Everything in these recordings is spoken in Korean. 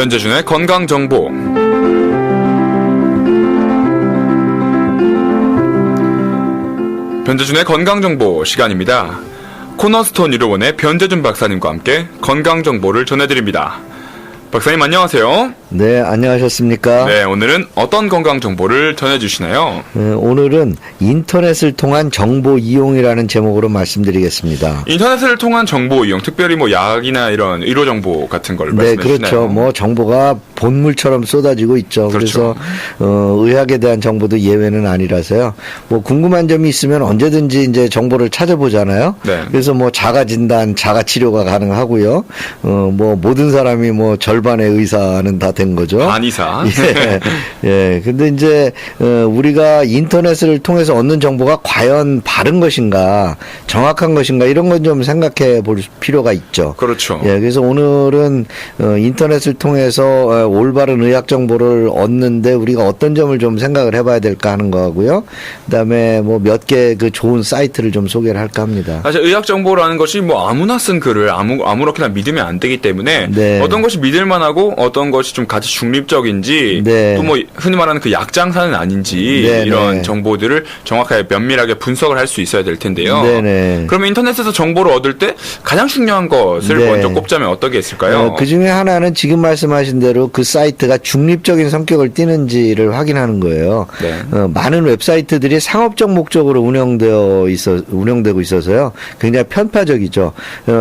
변재준의 건강정보. 변재준의 건강정보 시간입니다. 코너스톤 의료원의 변재준 박사님과 함께 건강정보를 전해드립니다. 박사님 안녕하세요. 네, 안녕하셨습니까? 네, 오늘은 어떤 건강정보를 전해주시나요? 오늘은 인터넷을 통한 정보 이용이라는 제목으로 말씀드리겠습니다. 인터넷을 통한 정보 이용, 특별히 뭐 약이나 이런 의료 정보 같은 걸 네, 말씀해 주시나요? 그렇죠. 뭐 정보가 본물처럼 쏟아지고 있죠. 그렇죠. 그래서 의학에 대한 정보도 예외는 아니라서요. 뭐 궁금한 점이 있으면 언제든지 이제 정보를 찾아보잖아요. 네. 그래서 뭐 자가 진단, 자가 치료가 가능하고요. 뭐 모든 사람이 뭐 절반의 의사는 다 된 거죠. 반의사. 예. 예. 근데 이제 우리가 인터넷을 통해서 얻는 정보가 과연 바른 것인가, 정확한 것인가 이런 건 좀 생각해 볼 필요가 있죠. 그렇죠. 예. 그래서 오늘은 인터넷을 통해서 올바른 의학 정보를 얻는데 우리가 어떤 점을 좀 생각을 해봐야 될까 하는 거고요. 그다음에 뭐 몇 개 그 좋은 사이트를 좀 소개를 할까 합니다. 사실 의학 정보라는 것이 뭐 아무나 쓴 글을 아무렇게나 믿으면 안 되기 때문에 네. 어떤 것이 믿을만하고 어떤 것이 좀 가치 중립적인지 네. 또 뭐 흔히 말하는 그 약장사는 아닌지 네, 이런 네. 정보들을 정확하게 면밀하게 분석을 할 수 있어야 될 텐데요. 네네. 그러면 인터넷에서 정보를 얻을 때 가장 중요한 것을 네. 먼저 꼽자면 어떤 게 있을까요? 그 중에 하나는 지금 말씀하신 대로 그 사이트가 중립적인 성격을 띠는지를 확인하는 거예요. 네. 많은 웹사이트들이 상업적 목적으로 운영되고 있어서요. 굉장히 편파적이죠.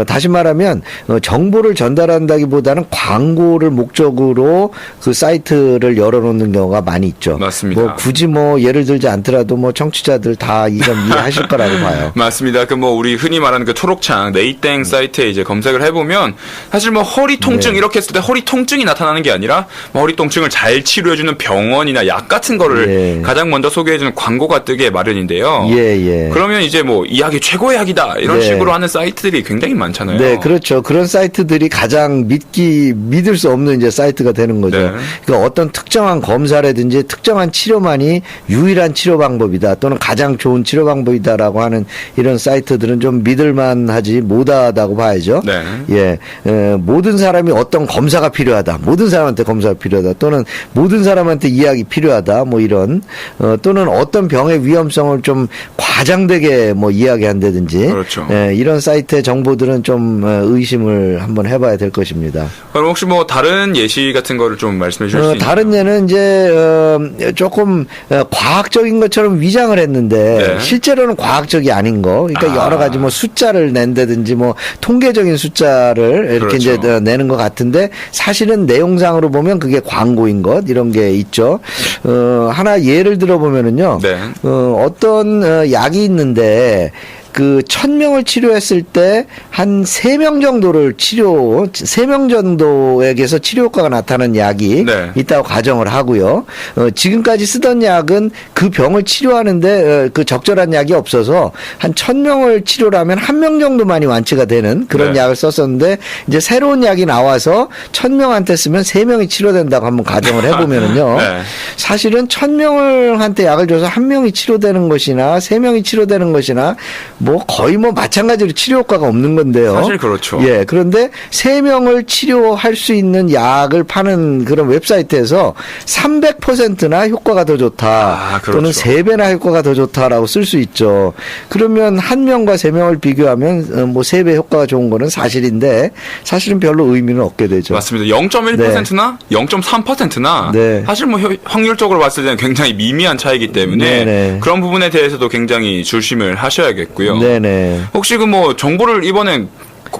다시 말하면 정보를 전달한다기보다는 광고를 목적으로 그 사이트를 열어놓는 경우가 많이 있죠. 맞습니다. 뭐 굳이 뭐 예를 들지 않더라도 뭐 청취자들 다 이 점 이해하실 거라고 봐요. 맞습니다. 그 뭐 우리 흔히 말하는 그 초록창 네이땡 사이트에 이제 검색을 해보면 사실 뭐 허리 통증 네. 이렇게 했을 때 허리 통증이 나타나는 게 아니라 뭐 허리 통증을 잘 치료해주는 병원이나 약 같은 거를 예. 가장 먼저 소개해주는 광고가 뜨게 마련인데요. 예. 그러면 이제 뭐 이 약이 최고의 약이다 이런 네. 식으로 하는 사이트들이 굉장히 많잖아요. 네, 그렇죠. 그런 사이트들이 가장 믿을 수 없는 이제 사이트가 되는 거죠. 네. 그러니까 어떤 특정한 검사라든지 특정한 치료만이 유일한 치료 방법이다 또는 가장 좋은 치료 방법이다라고 하는 이런 사이트들은 좀 믿을만하지 못하다고 봐야죠. 네. 예, 모든 사람이 어떤 검사가 필요하다, 모든 사람한테 검사가 필요하다 또는 모든 사람한테 이 약이 필요하다 뭐 이런 또는 어떤 병의 위험성을 좀 과장되게 뭐 이야기한다든지 그렇죠. 예, 이런 사이트의 정보들은 좀 의심을 한번 해봐야 될 것입니다. 그럼 혹시 뭐 다른 예시 같은 거를 좀 말씀해 주실 수 있나요? 다른 예는 이제 조금 과학적인 것처럼 위장을 했는데 네. 실제로는 과학적이 아닌 거. 그러니까 여러 가지 뭐 숫자를 낸다든지 뭐 통계적인 숫자를 이렇게 그렇죠. 이제 내는 것 같은데 사실은 내용상으로 보면 그게 광고인 것 이런 게 있죠. 하나 예를 들어보면은요. 네. 어떤 약이 있는데 그 1000명을 치료했을 때 한 3명 정도를 3명 정도에게서 치료 효과가 나타나는 약이 네. 있다고 가정을 하고요. 지금까지 쓰던 약은 그 병을 치료하는데 그 적절한 약이 없어서 한 1000명을 치료를 하면 1명 정도만이 완치가 되는 그런 네. 약을 썼었는데 이제 새로운 약이 나와서 1000명한테 쓰면 3명이 치료된다고 한번 가정을 해보면은요. 네. 사실은 1000명한테 약을 줘서 1명이 치료되는 것이나 3명이 치료되는 것이나 뭐 거의 뭐 마찬가지로 치료 효과가 없는 건데요. 사실 그렇죠. 예. 그런데 3명을 치료할 수 있는 약을 파는 그런 웹사이트에서 300%나 효과가 더 좋다. 그렇죠. 또는 3배나 효과가 더 좋다라고 쓸 수 있죠. 그러면 1명과 3명을 비교하면 뭐 3배 효과가 좋은 거는 사실인데 사실은 별로 의미는 없게 되죠. 맞습니다. 0.1%나 0.3%나 네. 사실 뭐 확률적으로 봤을 때는 굉장히 미미한 차이기 때문에 네네. 그런 부분에 대해서도 굉장히 조심을 하셔야겠고요. 네네. 혹시 그 뭐 정보를 이번엔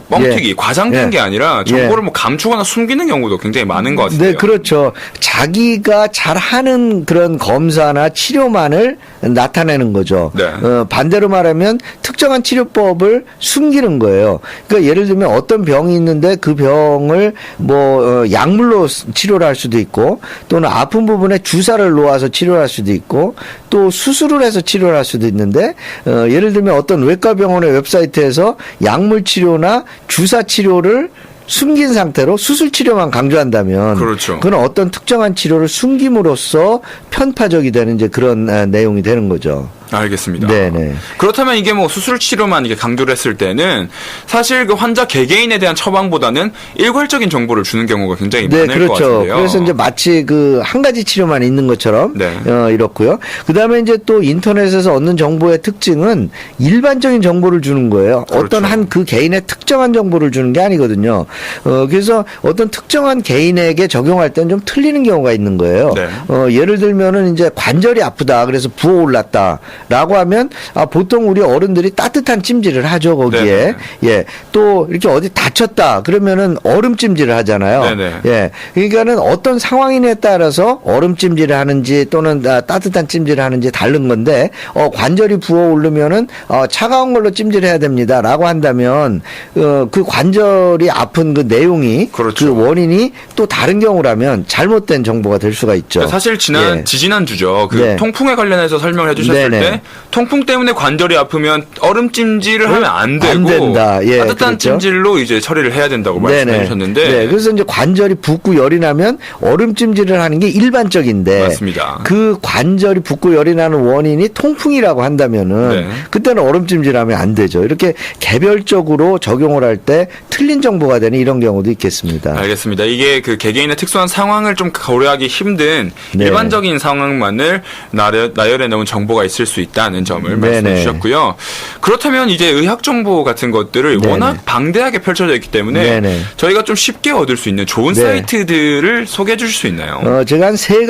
뻥튀기, 예. 과장된 예. 게 아니라 정보를 뭐 감추거나 숨기는 경우도 굉장히 많은 것 같아요. 네, 그렇죠. 자기가 잘하는 그런 검사나 치료만을 나타내는 거죠. 네. 반대로 말하면 특정한 치료법을 숨기는 거예요. 그러니까 예를 들면 어떤 병이 있는데 그 병을 뭐 약물로 치료를 할 수도 있고 또는 아픈 부분에 주사를 놓아서 치료를 할 수도 있고 또 수술을 해서 치료를 할 수도 있는데 예를 들면 어떤 외과병원의 웹사이트에서 약물 치료나 주사 치료를 숨긴 상태로 수술 치료만 강조한다면 그렇죠. 그건 어떤 특정한 치료를 숨김으로써 편파적이 되는 이제 그런 내용이 되는 거죠. 알겠습니다. 네네. 그렇다면 이게 뭐 수술 치료만 이게 강조를 했을 때는 사실 그 환자 개개인에 대한 처방보다는 일괄적인 정보를 주는 경우가 굉장히 네, 많을 것 그렇죠. 같은데요. 그래서 이제 마치 그 한 가지 치료만 있는 것처럼 네. 이렇고요. 그다음에 이제 또 인터넷에서 얻는 정보의 특징은 일반적인 정보를 주는 거예요. 그렇죠. 어떤 한 그 개인의 특정한 정보를 주는 게 아니거든요. 그래서 어떤 특정한 개인에게 적용할 때는 좀 틀리는 경우가 있는 거예요. 네. 예를 들면은 이제 관절이 아프다. 그래서 부어올랐다라고 하면 보통 우리 어른들이 따뜻한 찜질을 하죠, 거기에. 네네. 예. 또 이렇게 어디 다쳤다. 그러면은 얼음 찜질을 하잖아요. 네네. 예. 그러니까는 어떤 상황인에 따라서 얼음 찜질을 하는지 또는 따뜻한 찜질을 하는지 다른 건데 관절이 부어오르면은 차가운 걸로 찜질해야 됩니다라고 한다면 그 관절이 아픈 그 내용이 그렇죠. 그 원인이 또 다른 경우라면 잘못된 정보가 될 수가 있죠. 사실 예. 지지난주죠. 그 네. 통풍에 관련해서 설명을 해주셨을 네네. 때 통풍 때문에 관절이 아프면 얼음 찜질을 하면 안 되고 안 된다. 예, 따뜻한 그렇죠. 찜질로 이제 처리를 해야 된다고 말씀해 주셨는데 네, 그래서 이제 관절이 붓고 열이 나면 얼음 찜질을 하는 게 일반적인데 맞습니다. 그 관절이 붓고 열이 나는 원인이 통풍이라고 한다면은 네. 그때는 얼음 찜질하면 안 되죠. 이렇게 개별적으로 적용을 할 때 틀린 정보가 되는 이런 경우도 있겠습니다. 알겠습니다. 이게 그 개개인의 특수한 상황을 좀 고려하기 힘든 네. 일반적인 상황만을 나열해 놓은 정보가 있을 수 있다는 점을 말씀해 네네. 주셨고요. 그렇다면 이제 의학 정보 같은 것들을 네네. 워낙 방대하게 펼쳐져 있기 때문에 네네. 저희가 좀 쉽게 얻을 수 있는 좋은 네. 사이트들을 소개해 주실 수 있나요? 제가 한 세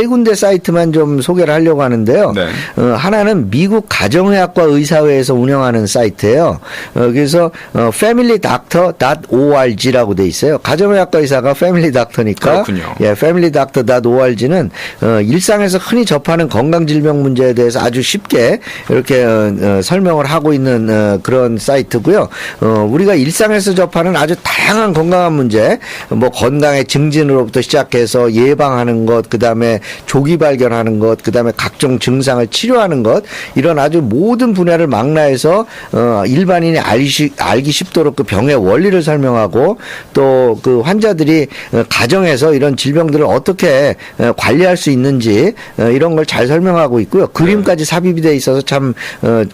군데 사이트만 좀 소개를 하려고 하는데요. 네. 하나는 미국 가정의학과 의사회에서 운영하는 사이트예요. 그래서 familydoctor.org라고 돼 있어요. 가정의학과 의사가 패밀리 닥터니까. 그렇군요. 예, familydoctor.org는 일상에서 흔히 접하는 건강 질병 문제에 대해서 아주 쉽게 이렇게 설명을 하고 있는 그런 사이트고요. 우리가 일상에서 접하는 아주 다양한 건강한 문제, 뭐 건강의 증진으로부터 시작해서 예방하는 것, 그다음에 조기 발견하는 것, 그다음에 각종 증상을 치료하는 것, 이런 아주 모든 분야를 망라해서 일반인이 알기 쉽도록 그 병의 원리를 설명하고 또 그 환자들이 가정에서 이런 질병들을 어떻게 관리할 수 있는지 이런 걸 잘 설명하고 있고요. 그림까지 삽입이 돼 있어서 참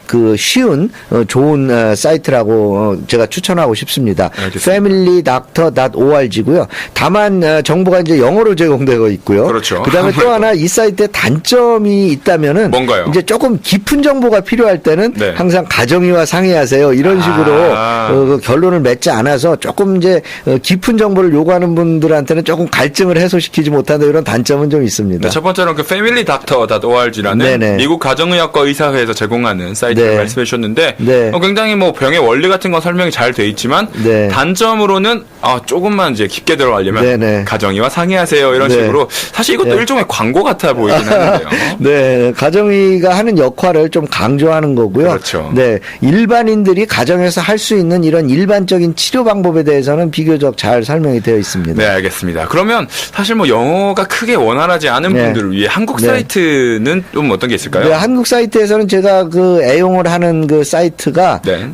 그 쉬운 좋은 사이트라고 제가 추천하고 싶습니다. 알겠습니다. familydoctor.org고요. 다만 정보가 이제 영어로 제공되고 있고요. 그렇죠. 그다음에 또 하나 이 사이트에 단점이 있다면은 뭔가요? 이제 조금 깊은 정보가 필요할 때는 네. 항상 가정의와 상의하세요. 이런 식으로 그 결론을 맺지 않아서 조금 이제 깊은 정보를 요구하는 분들한테는 조금 갈증을 해소시키지 못한다 이런 단점은 좀 있습니다. 네, 첫 번째로는 그 familydoctor.org라는 네네. 미국 가정의학과 의사회에서 제공하는 사이트를 네. 말씀해 주셨는데 네. 굉장히 뭐 병의 원리 같은 건 설명이 잘 돼 있지만 네. 단점으로는 조금만 이제 깊게 들어가려면 네네. 가정의와 상의하세요 이런 네. 식으로 사실 이것도 네. 일종의 광고 같아 보이긴 하는데요. 네, 가정의가 하는 역할을 좀 강조하는 거고요. 그렇죠. 네, 일반인들이 가정에서 할 수 있는 이런 일반적인 치료 방법에 대해서는 비교적 잘 설명이 되어 있습니다. 네, 알겠습니다. 그러면 사실 뭐 영어가 크게 원활하지 않은 네. 분들을 위해 한국 네. 사이트는 좀 어떤 게 있을까요? 네, 한국 사이트에서는 제가 그 애용을 하는 그 사이트가 네.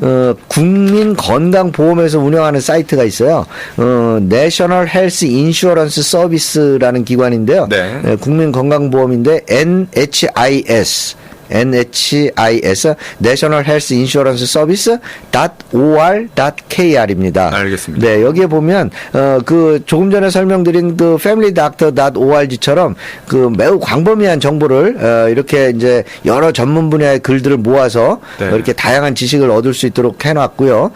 국민건강보험에서 운영하는 사이트가 있어요. National Health Insurance Service라는 기관인데요. 네. 국민건강보험인데 NHIS National Health Insurance Service.or.kr입니다. 알겠습니다. 네, 여기에 보면 그 조금 전에 설명드린 그 familydoctor.org처럼 그 매우 광범위한 정보를 이렇게 이제 여러 전문 분야의 글들을 모아서 네. 이렇게 다양한 지식을 얻을 수 있도록 해놨고요.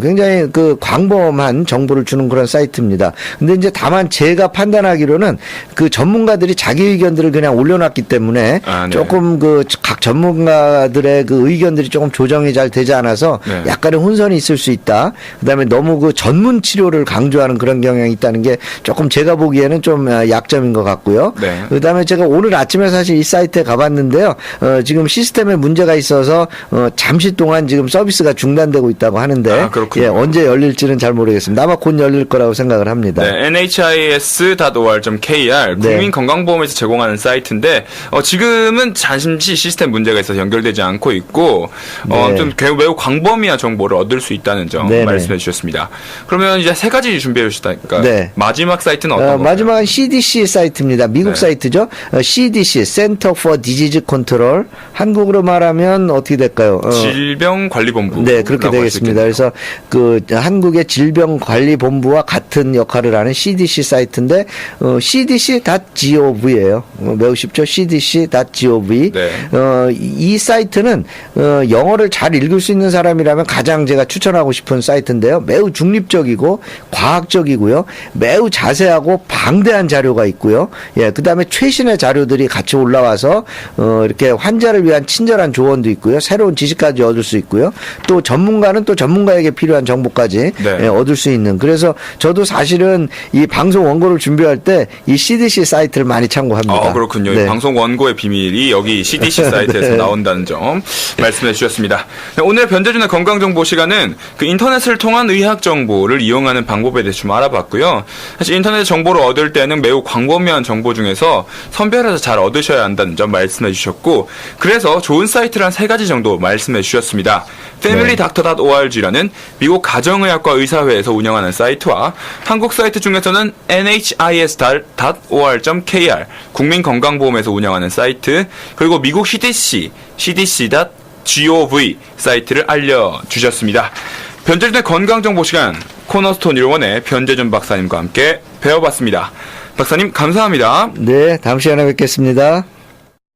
굉장히 그 광범한 정보를 주는 그런 사이트입니다. 근데 이제 다만 제가 판단하기로는 그 전문가들이 자기 의견들을 그냥 올려놨기 때문에 네. 조금 그 각 전문가들의 그 의견들이 조금 조정이 잘 되지 않아서 네. 약간의 혼선이 있을 수 있다. 그다음에 너무 그 전문 치료를 강조하는 그런 경향이 있다는 게 조금 제가 보기에는 좀 약점인 것 같고요. 네. 그다음에 제가 오늘 아침에 사실 이 사이트에 가봤는데요. 지금 시스템에 문제가 있어서 잠시 동안 지금 서비스가 중단되고 있다고 하는데 그렇군요. 예, 언제 열릴지는 잘 모르겠습니다. 아마 곧 열릴 거라고 생각을 합니다. 네, nhis.or.kr 네. 국민건강보험에서 제공하는 사이트인데 지금은 잠시 시스템 시스템 문제가 있어서 연결되지 않고 있고 네. 아무튼 매우 광범위한 정보를 얻을 수 있다는 점 네네. 말씀해 주셨습니다. 그러면 이제 세 가지 준비해 주셨다니까 네. 마지막 사이트는 어떤 건가요? 마지막은 CDC 사이트입니다. 미국 네. 사이트죠. CDC, Center for Disease Control. 한국으로 말하면 어떻게 될까요? 질병관리본부. 네, 그렇게 되겠습니다. 그래서 그 한국의 질병관리본부와 같은 역할을 하는 CDC 사이트인데 cdc.gov예요. 매우 쉽죠. cdc.gov. 네. 이 사이트는 영어를 잘 읽을 수 있는 사람이라면 가장 제가 추천하고 싶은 사이트인데요. 매우 중립적이고 과학적이고요. 매우 자세하고 방대한 자료가 있고요. 예, 그다음에 최신의 자료들이 같이 올라와서 이렇게 환자를 위한 친절한 조언도 있고요. 새로운 지식까지 얻을 수 있고요. 또 전문가는 또 전문가에게 필요한 정보까지 네. 예, 얻을 수 있는. 그래서 저도 사실은 이 방송 원고를 준비할 때 이 CDC 사이트를 많이 참고합니다. 그렇군요. 네. 이 방송 원고의 비밀이 여기 CDC 사이트에서 네. 나온다는 점 말씀해 주셨습니다. 네, 오늘 변재준의 건강정보 시간은 그 인터넷을 통한 의학 정보를 이용하는 방법에 대해서 좀 알아봤고요. 사실 인터넷 정보를 얻을 때는 매우 광범위한 정보 중에서 선별해서 잘 얻으셔야 한다는 점 말씀해 주셨고, 그래서 좋은 사이트란 세 가지 정도 말씀해 주셨습니다. familydoctor.org라는 미국 가정의학과 의사회에서 운영하는 사이트와 한국 사이트 중에서는 nhis.or.kr 국민건강보험에서 운영하는 사이트, 그리고 미국 cdc.gov 사이트를 알려주셨습니다. 변재준의 건강정보 시간, 코너스톤 1원의 변재준 박사님과 함께 배워봤습니다. 박사님 감사합니다. 네, 다음 시간에 뵙겠습니다.